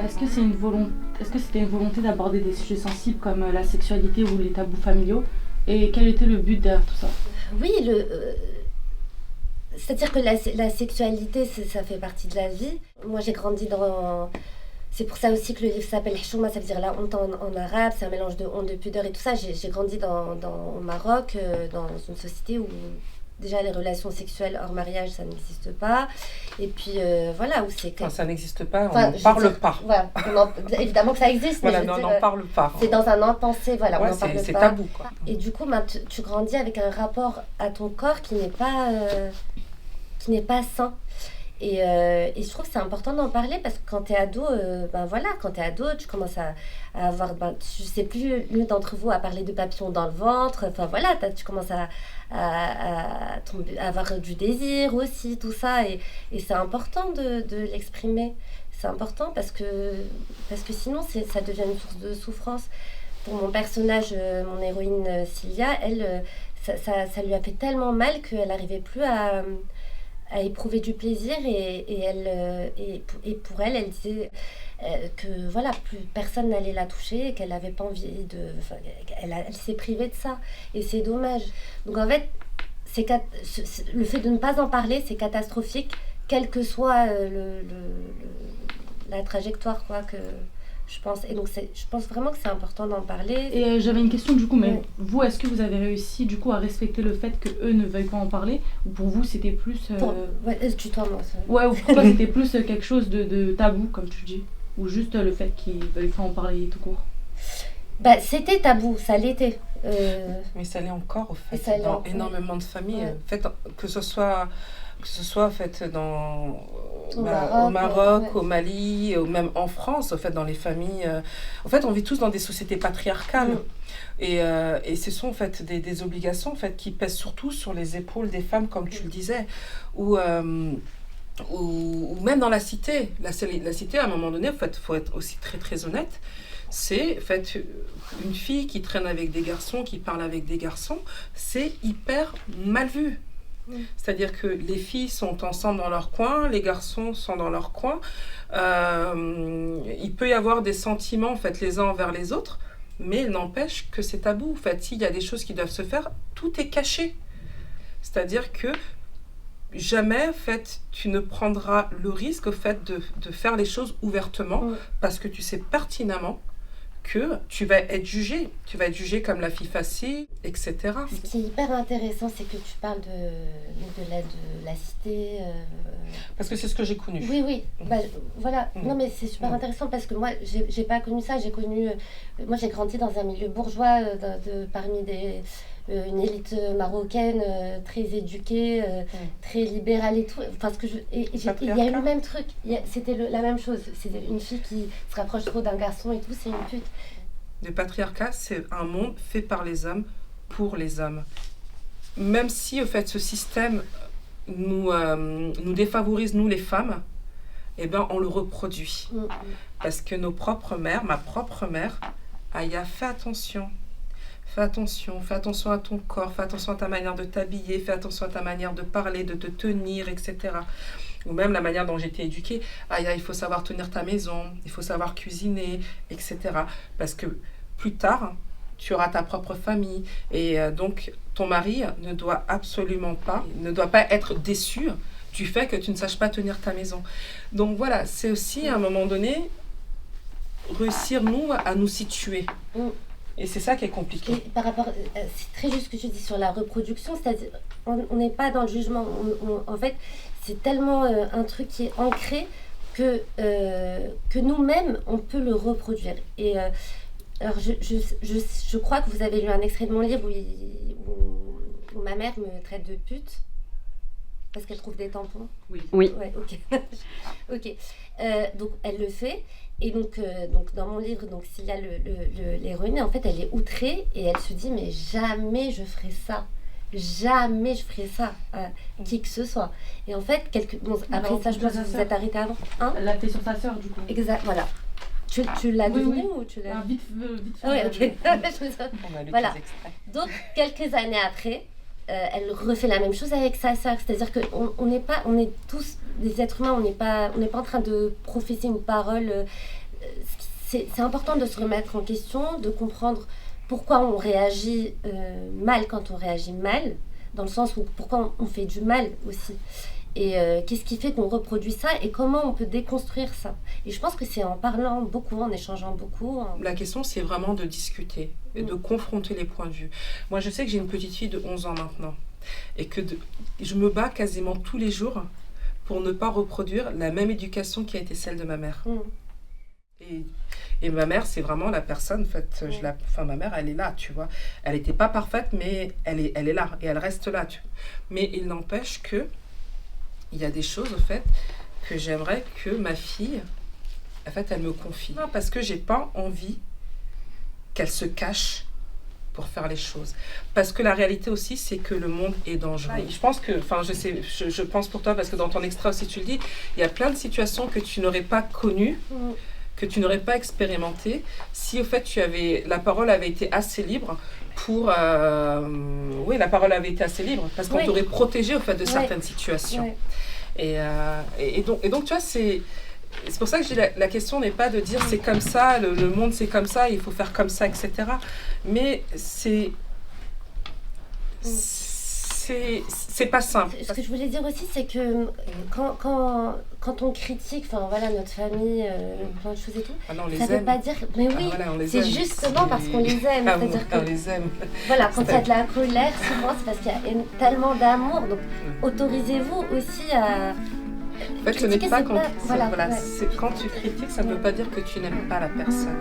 Est-ce que c'était une volonté d'aborder des sujets sensibles comme la sexualité ou les tabous familiaux? Et quel était le but derrière tout ça? Oui, c'est-à-dire que la sexualité, ça fait partie de la vie. Moi, j'ai grandi dans... C'est pour ça aussi que le livre s'appelle Hchouma, ça veut dire la honte en arabe, c'est un mélange de honte, de pudeur et tout ça. J'ai grandi au Maroc, dans une société où déjà les relations sexuelles hors mariage, ça n'existe pas. Et puis voilà, où c'est... Enfin, ça n'existe pas, on n'en parle pas. Voilà, évidemment que ça existe, voilà, mais on n'en parle pas. C'est dans un impensé, voilà, ouais, on n'en parle pas. C'est tabou, quoi. Et du coup, tu grandis avec un rapport à ton corps qui n'est pas sain. Et je trouve que c'est important d'en parler parce que quand t'es ado, tu commences à avoir, je sais plus, l'une d'entre vous a parlé de papillons dans le ventre, enfin voilà, tu commences à avoir du désir aussi, tout ça, et c'est important de l'exprimer. C'est important parce que sinon ça devient une source de souffrance. Pour mon personnage, mon héroïne Cilia, elle, ça lui a fait tellement mal qu'elle n'arrivait plus à éprouver du plaisir et pour elle disait que voilà, plus personne n'allait la toucher et qu'elle n'avait pas envie elle s'est privée de ça et c'est dommage. Donc en fait, le fait de ne pas en parler, c'est catastrophique, quelle que soit la trajectoire, quoi, que je pense. Et donc je pense vraiment que c'est important d'en parler. Et j'avais une question du coup, mais vous, est-ce que vous avez réussi du coup à respecter le fait qu'eux ne veuillent pas en parler? Ou pour vous c'était plus... tutoie-moi ça. Ouais, ou pour toi c'était plus quelque chose de tabou, comme tu dis? Ou juste le fait qu'ils ne veuillent pas en parler tout court? C'était tabou, ça l'était. Mais ça l'est encore, au fait, dans énormément de familles. Ouais. En fait, que ce soit en fait au Maroc, au Mali, ou même en France, en fait, dans les familles. En fait, on vit tous dans des sociétés patriarcales. Et ce sont en fait des obligations en fait, qui pèsent surtout sur les épaules des femmes, comme tu le disais. Ou même dans la cité. La cité, à un moment donné, en fait, il faut être aussi très, très honnête. C'est en fait une fille qui traîne avec des garçons, qui parle avec des garçons, c'est hyper mal vu. C'est-à-dire que les filles sont ensemble dans leur coin, les garçons sont dans leur coin. Il peut y avoir des sentiments en fait, les uns envers les autres, mais il n'empêche que c'est tabou. En fait, s'il y a des choses qui doivent se faire, tout est caché. C'est-à-dire que jamais en fait, tu ne prendras le risque en fait, de faire les choses ouvertement parce que tu sais pertinemment que tu vas être jugée. Tu vas être jugée comme la fille facile, etc. Ce qui est hyper intéressant, c'est que tu parles de la cité. Parce que c'est ce que j'ai connu. Oui. Voilà. Non, mais c'est super intéressant parce que moi, j'ai pas connu ça. Moi, j'ai grandi dans un milieu bourgeois, parmi une élite marocaine très éduquée, très libérale et tout. Parce que il y a eu le même truc. C'était la même chose. C'était une fille qui se rapproche trop d'un garçon et tout, c'est une pute. Le patriarcat, c'est un monde fait par les hommes pour les hommes. Même si, au fait, ce système nous défavorise, nous les femmes, eh ben, on le reproduit. Parce que nos propres mères, ma propre mère, Aya, fais attention. Fais attention à ton corps, fais attention à ta manière de t'habiller, fais attention à ta manière de parler, de te tenir, etc. Ou même la manière dont j'ai été éduquée. Il faut savoir tenir ta maison, il faut savoir cuisiner, etc. Parce que plus tard, tu auras ta propre famille. Et donc, ton mari ne doit pas être déçu du fait que tu ne saches pas tenir ta maison. Donc voilà, c'est aussi à un moment donné, réussir, nous, à nous situer. Et c'est ça qui est compliqué. Et par rapport, c'est très juste ce que tu dis sur la reproduction, c'est-à-dire on n'est pas dans le jugement. En fait, c'est tellement un truc qui est ancré que nous-mêmes, on peut le reproduire. Et alors, je crois que vous avez lu un extrait de mon livre où ma mère me traite de pute parce qu'elle trouve des tampons. Oui. Ouais, ok. Ok. Donc, elle le fait. Et donc dans mon livre, donc s'il y a l'héroïne, en fait, elle est outrée et elle se dit mais jamais je ferai ça à qui que ce soit. Et en fait, après ça, je pense que vous êtes arrêté avant. Là, t'es sur sa sœur, du coup. Exact, voilà. Tu l'as deviné ou tu l'as... Vite fait. Oui, ok. On a lu voilà. des extraits. Donc, quelques années après, elle refait la même chose avec sa sœur. C'est-à-dire qu'on est tous des êtres humains, on n'est pas en train de professer une parole. C'est important de se remettre en question, de comprendre pourquoi on réagit mal quand on réagit mal, dans le sens où pourquoi on fait du mal aussi. Et qu'est-ce qui fait qu'on reproduit ça et comment on peut déconstruire ça. Et je pense que c'est en parlant beaucoup, en échangeant beaucoup. La question, c'est vraiment de discuter et de confronter les points de vue. Moi, je sais que j'ai une petite fille de 11 ans maintenant et que je me bats quasiment tous les jours pour ne pas reproduire la même éducation qui a été celle de ma mère. Et ma mère, c'est vraiment la personne, en fait, ma mère, elle est là, tu vois. Elle n'était pas parfaite, mais elle est là et elle reste là, tu vois. Mais il n'empêche que il y a des choses, en fait, que j'aimerais que ma fille, en fait, elle me confie. Parce que j'ai pas envie qu'elle se cache pour faire les choses. Parce que la réalité aussi, c'est que le monde est dangereux. Je pense que, je pense pour toi, parce que dans ton extrait aussi, tu le dis, il y a plein de situations que tu n'aurais pas connues, que tu n'aurais pas expérimentées, si, au fait, la parole avait été assez libre pour... oui, la parole avait été assez libre, parce qu'on t'aurait protégé, au fait, de certaines situations. Oui. Et donc, tu vois, c'est pour ça que je dis la question n'est pas de dire c'est comme ça, le monde c'est comme ça, il faut faire comme ça, etc. Mais c'est pas simple. Ce que je voulais dire aussi, c'est que quand on critique, enfin voilà, notre famille, plein de choses et tout, ça ne veut pas dire... Mais oui, c'est justement parce qu'on les aime. C'est-à-dire qu'on les aime. Voilà, quand il y a de la colère, souvent c'est parce qu'il y a tellement d'amour. Donc autorisez-vous aussi à... En fait, ce n'est pas quand... quand tu critiques, ça ne veut pas dire que tu n'aimes pas la personne.